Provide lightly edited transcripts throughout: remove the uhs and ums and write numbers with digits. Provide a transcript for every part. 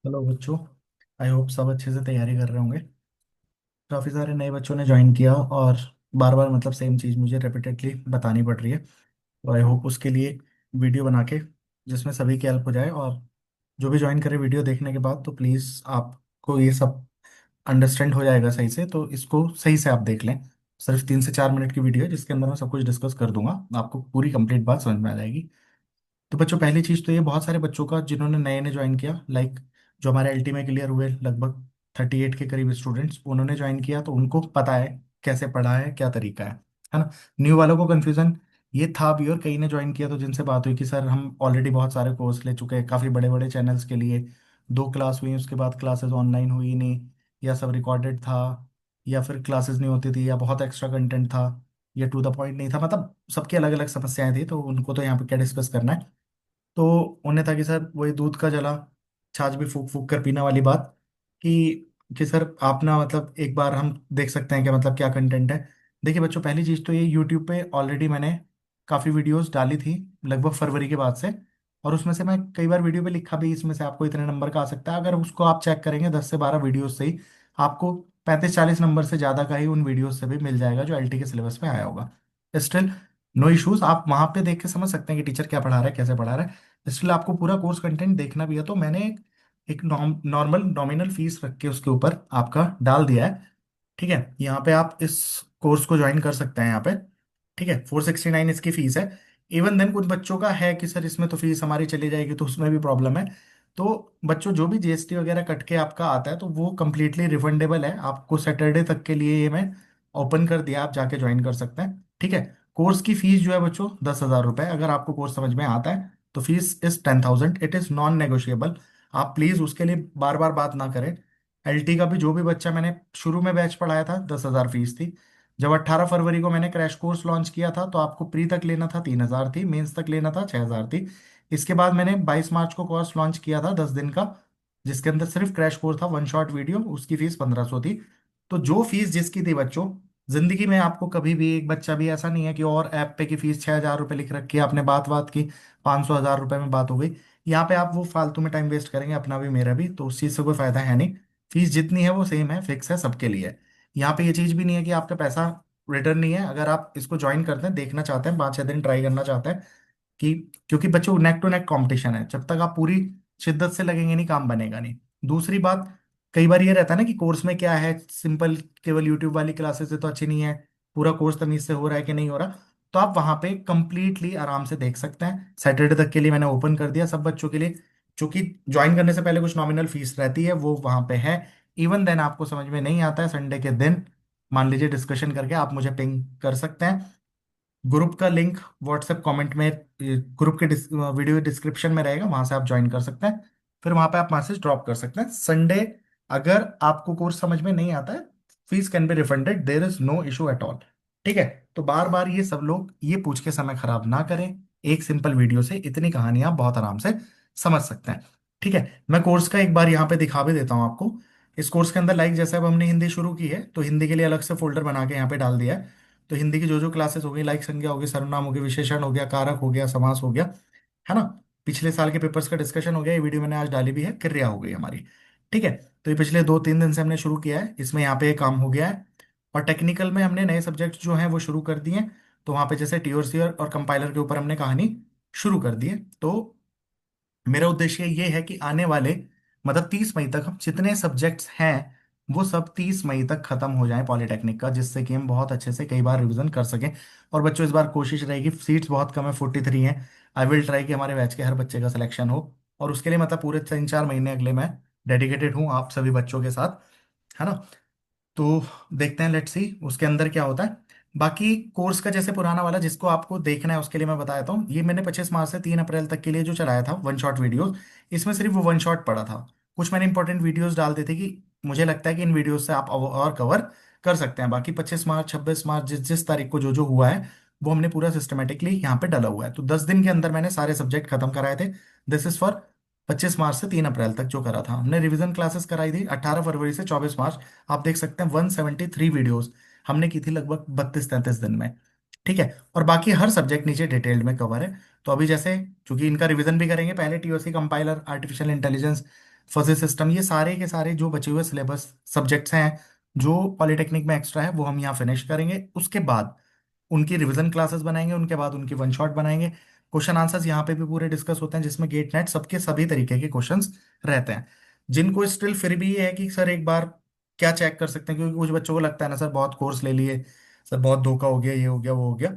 Hello बच्चों। I hope सब अच्छे से तैयारी कर रहे होंगे। काफ़ी सारे नए बच्चों ने ज्वाइन किया और बार बार मतलब सेम चीज़ मुझे रेपिटेडली बतानी पड़ रही है। तो आई होप उसके लिए वीडियो बना के जिसमें सभी की हेल्प हो जाए। और जो भी ज्वाइन करे वीडियो देखने के बाद तो प्लीज़ आपको ये सब अंडरस्टैंड हो जाएगा सही से, तो इसको सही से आप देख लें। सिर्फ 3 से 4 मिनट की वीडियो है जिसके अंदर मैं सब कुछ डिस्कस कर दूंगा। आपको पूरी कंप्लीट बात समझ में आ जाएगी। तो बच्चों, पहली चीज तो ये बहुत सारे बच्चों का जिन्होंने नए ने ज्वाइन किया, लाइक जो हमारे एलटी में क्लियर हुए लगभग 38 के करीब स्टूडेंट्स, उन्होंने ज्वाइन किया तो उनको पता है कैसे पढ़ा है, क्या तरीका है ना। न्यू वालों को कंफ्यूजन ये था भी, और कई ने ज्वाइन किया तो जिनसे बात हुई कि सर हम ऑलरेडी बहुत सारे कोर्स ले चुके हैं काफ़ी बड़े बड़े चैनल्स के लिए, 2 क्लास हुई उसके बाद क्लासेस ऑनलाइन हुई नहीं, या सब रिकॉर्डेड था, या फिर क्लासेस नहीं होती थी, या बहुत एक्स्ट्रा कंटेंट था, या टू द पॉइंट नहीं था। मतलब सबकी अलग अलग समस्याएं थी, तो उनको तो यहाँ पे क्या डिस्कस करना है। तो उन्हें था कि सर वही दूध का जला छाछ भी फूक फूक कर पीना वाली बात, कि सर आप ना मतलब एक बार हम देख सकते हैं कि मतलब क्या कंटेंट है। देखिए बच्चों, पहली चीज़ तो ये यूट्यूब पे ऑलरेडी मैंने काफ़ी वीडियोस डाली थी लगभग फरवरी के बाद से। और उसमें से मैं कई बार वीडियो पे लिखा भी इसमें से आपको इतने नंबर का आ सकता है। अगर उसको आप चेक करेंगे 10 से 12 वीडियोस से ही आपको 35-40 नंबर से ज़्यादा का ही उन वीडियोस से भी मिल जाएगा जो एलटी के सिलेबस में आया होगा। स्टिल नो इश्यूज, आप वहां पे देख के समझ सकते हैं कि टीचर क्या पढ़ा रहा है, कैसे पढ़ा रहा है। इसलिए आपको पूरा कोर्स कंटेंट देखना भी है तो मैंने एक नॉर्मल नॉमिनल फीस रख के उसके ऊपर आपका डाल दिया है। ठीक है, यहाँ पे आप इस कोर्स को ज्वाइन कर सकते हैं यहाँ पे। ठीक है, 469 इसकी फीस है। इवन देन कुछ बच्चों का है कि सर इसमें तो फीस हमारी चली जाएगी, तो उसमें भी प्रॉब्लम है। तो बच्चों, जो भी जीएसटी वगैरह कट के आपका आता है तो वो कंप्लीटली रिफंडेबल है। आपको सैटरडे तक के लिए ये मैं ओपन कर दिया, आप जाके ज्वाइन कर सकते हैं। ठीक है, कोर्स की फीस जो है बच्चों 10,000 रुपये। अगर आपको कोर्स समझ में आता है तो fees is 10,000, it is non negotiable. आप प्लीज़ उसके लिए बार बार बात ना करें। एलटी का भी जो भी बच्चा मैंने शुरू में बैच पढ़ाया था 10,000 फीस थी। जब 18 फरवरी को मैंने क्रैश कोर्स लॉन्च किया था तो आपको प्री तक लेना था 3,000 थी, मेंस तक लेना था 6,000 थी। इसके बाद मैंने 22 मार्च को कोर्स लॉन्च किया था 10 दिन का, जिसके अंदर सिर्फ क्रैश कोर्स था, वन शॉट वीडियो, उसकी फीस 1,500 थी। तो जो फीस जिसकी थी बच्चों, जिंदगी में आपको कभी भी एक बच्चा भी ऐसा नहीं है कि और ऐप पे की फीस 6,000 रुपये लिख रखी है, आपने बात बात की 500 1,000 रुपये में बात हो गई। यहाँ पे आप वो फालतू में टाइम वेस्ट करेंगे, अपना भी मेरा भी, तो उस चीज़ से कोई फायदा है नहीं। फीस जितनी है वो सेम है, फिक्स है सबके लिए। यहाँ पे ये चीज़ भी नहीं है कि आपका पैसा रिटर्न नहीं है। अगर आप इसको ज्वाइन करते हैं, देखना चाहते हैं, 5-6 दिन ट्राई करना चाहते हैं, कि क्योंकि बच्चों नेक टू नेक कंपटीशन है, जब तक आप पूरी शिद्दत से लगेंगे नहीं काम बनेगा नहीं। दूसरी बात, कई बार ये रहता है ना कि कोर्स में क्या है, सिंपल केवल यूट्यूब वाली क्लासेस से तो अच्छी नहीं है, पूरा कोर्स तमीज से हो रहा है कि नहीं हो रहा। तो आप वहां पे कंप्लीटली आराम से देख सकते हैं। सैटरडे तक के लिए मैंने ओपन कर दिया सब बच्चों के लिए। चूंकि ज्वाइन करने से पहले कुछ नॉमिनल फीस रहती है, वो वहां पे है। इवन देन आपको समझ में नहीं आता है संडे के दिन, मान लीजिए डिस्कशन करके आप मुझे पिंग कर सकते हैं। ग्रुप का लिंक व्हाट्सएप कमेंट में, ग्रुप के वीडियो डिस्क्रिप्शन में रहेगा, वहां से आप ज्वाइन कर सकते हैं। फिर वहां पे आप मैसेज ड्रॉप कर सकते हैं संडे। अगर आपको कोर्स समझ में नहीं आता है, fees can be refunded, there is no issue at all. ठीक है, तो बार बार ये सब लोग ये पूछ के समय खराब ना करें। एक सिंपल वीडियो से इतनी कहानियां आप बहुत आराम से समझ सकते हैं। ठीक है, मैं कोर्स का एक बार यहाँ पे दिखा भी देता हूँ आपको। इस कोर्स के अंदर लाइक जैसे अब हमने हिंदी शुरू की है तो हिंदी के लिए अलग से फोल्डर बना के यहाँ पे डाल दिया है। तो हिंदी की जो जो क्लासेस हो गई, लाइक संज्ञा हो गई, सर्वनाम हो गया, विशेषण हो गया, कारक हो गया, समास हो गया, है ना। पिछले साल के पेपर्स का डिस्कशन हो गया, ये वीडियो मैंने आज डाली भी है, क्रिया हो गई हमारी। ठीक है, तो ये पिछले 2-3 दिन से हमने शुरू किया है, इसमें यहाँ पे काम हो गया है। और टेक्निकल में हमने नए सब्जेक्ट जो हैं वो शुरू कर दिए हैं। तो वहाँ पे जैसे टीओसी और कंपाइलर के ऊपर हमने कहानी शुरू कर दी है। तो मेरा उद्देश्य ये है कि आने वाले मतलब 30 मई तक हम जितने सब्जेक्ट्स हैं वो सब 30 मई तक खत्म हो जाएं पॉलिटेक्निक का, जिससे कि हम बहुत अच्छे से कई बार रिवीजन कर सकें। और बच्चों, इस बार कोशिश रहेगी, सीट्स बहुत कम है, 43 हैं। आई विल ट्राई कि हमारे बैच के हर बच्चे का सिलेक्शन हो। और उसके लिए मतलब पूरे 3-4 महीने अगले मैं डेडिकेटेड हूँ आप सभी बच्चों के साथ, है ना। तो देखते हैं, लेट्स सी उसके अंदर क्या होता है। बाकी कोर्स का जैसे पुराना वाला जिसको आपको देखना है उसके लिए मैं बता देता हूँ। ये मैंने 25 मार्च से 3 अप्रैल तक के लिए जो चलाया था वन शॉट वीडियोस, इसमें सिर्फ वो वन शॉट पड़ा था। कुछ मैंने इंपॉर्टेंट वीडियोस डाल दी थी कि मुझे लगता है कि इन वीडियोस से आप और कवर कर सकते हैं। बाकी 25 मार्च 26 मार्च जिस जिस तारीख को जो जो हुआ है वो हमने पूरा सिस्टमेटिकली यहाँ पे डाला हुआ है। तो 10 दिन के अंदर मैंने सारे सब्जेक्ट खत्म कराए थे। दिस इज फॉर 25 मार्च से 3 अप्रैल तक जो करा था हमने। रिवीजन क्लासेस कराई थी 18 फरवरी से 24 मार्च। आप देख सकते हैं 173 वीडियोस हमने की थी लगभग 32-33 दिन में। ठीक है, और बाकी हर सब्जेक्ट नीचे डिटेल्ड में कवर है। तो अभी जैसे चूंकि इनका रिवीजन भी करेंगे, पहले TOC, compiler, artificial intelligence, fuzzy system, ये सारे के सारे जो बचे हुए सिलेबस सब्जेक्ट्स हैं जो पॉलिटेक्निक में एक्स्ट्रा है वो हम यहाँ फिनिश करेंगे। उसके बाद उनकी रिवीजन क्लासेस बनाएंगे, उनके बाद उनकी वन शॉट बनाएंगे। क्वेश्चन आंसर्स यहाँ पे भी पूरे डिस्कस होते हैं, जिसमें गेट नेट सबके सभी तरीके के क्वेश्चंस रहते हैं। जिनको स्टिल फिर भी ये है कि सर एक बार क्या चेक कर सकते हैं, क्योंकि कुछ बच्चों को लगता है ना सर बहुत कोर्स ले लिए, सर बहुत धोखा हो गया, ये हो गया वो हो गया।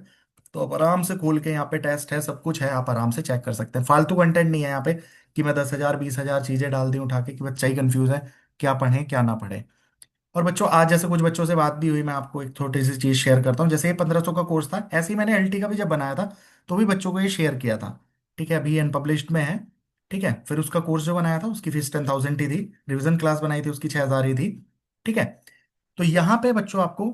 तो आप आराम से खोल के यहाँ पे टेस्ट है, सब कुछ है, आप आराम से चेक कर सकते हैं। फालतू कंटेंट नहीं है यहाँ पे कि मैं 10,000 20,000 चीजें डाल दी उठा के कि बच्चा ही कंफ्यूज है क्या पढ़े क्या ना पढ़े। और बच्चों आज जैसे कुछ बच्चों से बात भी हुई, मैं आपको एक छोटी सी चीज शेयर करता हूँ। जैसे ये 1,500 का कोर्स था, ऐसे ही मैंने एलटी का भी जब बनाया था तो भी बच्चों को ये शेयर किया था। ठीक है, अभी अनपब्लिश्ड में है। ठीक है, फिर उसका कोर्स जो बनाया था उसकी फीस 10,000 ही थी, रिविजन क्लास बनाई थी उसकी 6,000 ही थी। ठीक है, तो यहाँ पे बच्चों आपको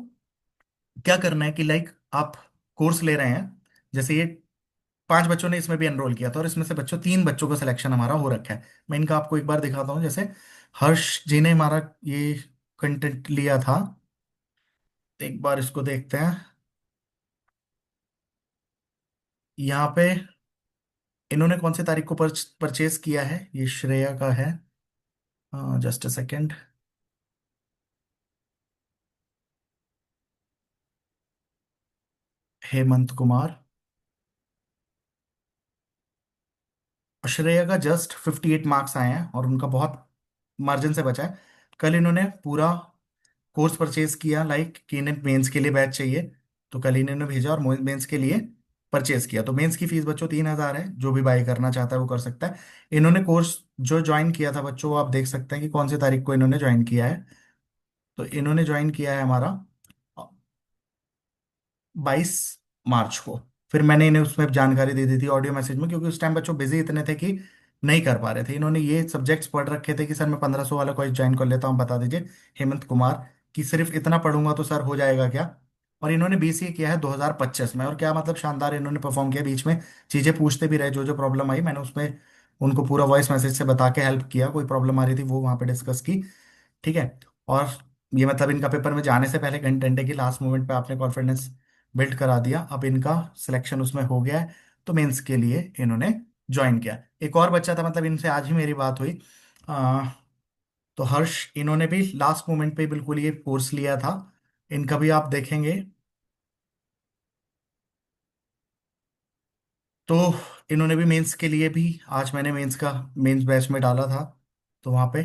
क्या करना है कि लाइक आप कोर्स ले रहे हैं, जैसे ये 5 बच्चों ने इसमें भी एनरोल किया था और इसमें से बच्चों 3 बच्चों का सिलेक्शन हमारा हो रखा है। मैं इनका आपको एक बार दिखाता हूँ। जैसे हर्ष जी ने हमारा ये कंटेंट लिया था, एक बार इसको देखते हैं। यहाँ पे इन्होंने कौन सी तारीख को परचेज किया है, ये श्रेया का है। Just a second. Hemant Kumar. और श्रेया का जस्ट 58 मार्क्स आए हैं और उनका बहुत मार्जिन से बचा है। कल इन्होंने पूरा कोर्स परचेज किया, लाइक कि इन्हें मेंस के लिए बैच चाहिए, तो कल इन्होंने भेजा और मेंस के लिए परचेज किया। तो मेंस की फीस बच्चों 3,000 है, जो भी बाय करना चाहता है वो कर सकता है। इन्होंने कोर्स जो ज्वाइन किया था बच्चों, वो आप देख सकते हैं कि कौन सी तारीख को इन्होंने ज्वाइन किया है। तो इन्होंने ज्वाइन किया है हमारा 22 मार्च को। फिर मैंने इन्हें उसमें जानकारी दे दी थी ऑडियो मैसेज में, क्योंकि उस टाइम बच्चों बिजी इतने थे कि नहीं कर पा रहे थे। इन्होंने ये सब्जेक्ट्स पढ़ रखे थे कि सर मैं 1,500 वाला कोई ज्वाइन कर लेता हूँ, बता दीजिए हेमंत कुमार, कि सिर्फ इतना पढ़ूंगा तो सर हो जाएगा क्या। और इन्होंने बीसीए किया है 2025 में, और क्या मतलब शानदार इन्होंने परफॉर्म किया। बीच में चीजें पूछते भी रहे, जो जो प्रॉब्लम आई मैंने उसमें उनको पूरा वॉइस मैसेज से बता के हेल्प किया, कोई प्रॉब्लम आ रही थी वो वहां पे डिस्कस की। ठीक है, और ये मतलब इनका पेपर में जाने से पहले घंटे घंटे की लास्ट मोमेंट पे आपने कॉन्फिडेंस बिल्ड करा दिया, अब इनका सिलेक्शन उसमें हो गया है। तो मेंस के लिए इन्होंने ज्वाइन किया। एक और बच्चा था, मतलब इनसे आज ही मेरी बात हुई। आ, तो हर्ष, इन्होंने भी लास्ट मोमेंट पे बिल्कुल ये कोर्स लिया था। इनका भी आप देखेंगे तो इन्होंने भी मेंस के लिए भी, आज मैंने मेंस का मेंस बैच में डाला था, तो वहां पे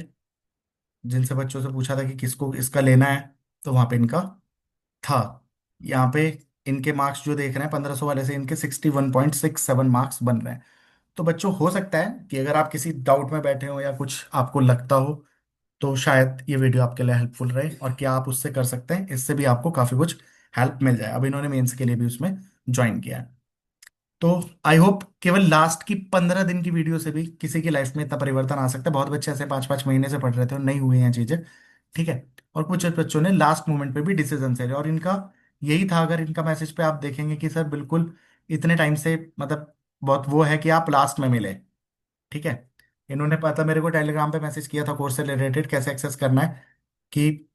जिनसे बच्चों से पूछा था कि किसको इसका लेना है, तो वहां पे इनका था। यहाँ पे इनके मार्क्स जो देख रहे हैं 1,500 वाले से, इनके 61.67 मार्क्स बन रहे हैं। तो बच्चों हो सकता है कि अगर आप किसी डाउट में बैठे हो या कुछ आपको लगता हो, तो शायद ये वीडियो आपके लिए हेल्पफुल रहे, और क्या आप उससे कर सकते हैं, इससे भी आपको काफी कुछ हेल्प मिल जाए। अब इन्होंने मेंस के लिए भी उसमें ज्वाइन किया है। तो आई होप केवल लास्ट की 15 दिन की वीडियो से भी किसी की लाइफ में इतना परिवर्तन आ सकता है। बहुत बच्चे ऐसे 5-5 महीने से पढ़ रहे थे और नहीं हुई हैं चीजें। ठीक है, और कुछ बच्चों ने लास्ट मोमेंट पे भी डिसीजन ले लिया, और इनका यही था। अगर इनका मैसेज पे आप देखेंगे कि सर बिल्कुल इतने टाइम से, मतलब बहुत वो है कि आप लास्ट में मिले। ठीक है, इन्होंने पता मेरे को टेलीग्राम पे मैसेज किया था कोर्स से रिलेटेड कैसे एक्सेस करना है, कि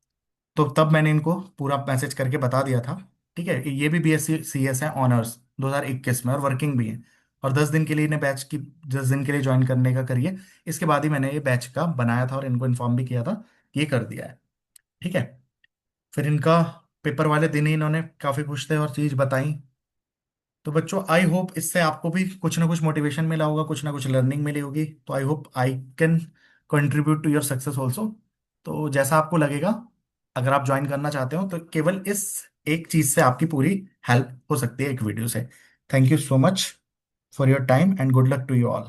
तो तब मैंने इनको पूरा मैसेज करके बता दिया था। ठीक है, ये भी बीएससी सीएस है ऑनर्स 2021 में, और वर्किंग भी है। और 10 दिन के लिए इन्हें बैच की 10 दिन के लिए ज्वाइन करने का करिए। इसके बाद ही मैंने ये बैच का बनाया था और इनको इन्फॉर्म भी किया था कि ये कर दिया है। ठीक है, फिर इनका पेपर वाले दिन ही इन्होंने काफ़ी कुछ थे और चीज़ बताई। तो बच्चों आई होप इससे आपको भी कुछ ना कुछ मोटिवेशन मिला होगा, कुछ ना कुछ लर्निंग मिली होगी। तो I hope I can contribute to your success also. तो जैसा आपको लगेगा, अगर आप ज्वाइन करना चाहते हो तो केवल इस एक चीज़ से आपकी पूरी हेल्प हो सकती है, एक वीडियो से। Thank you so much for your time and good luck to you all.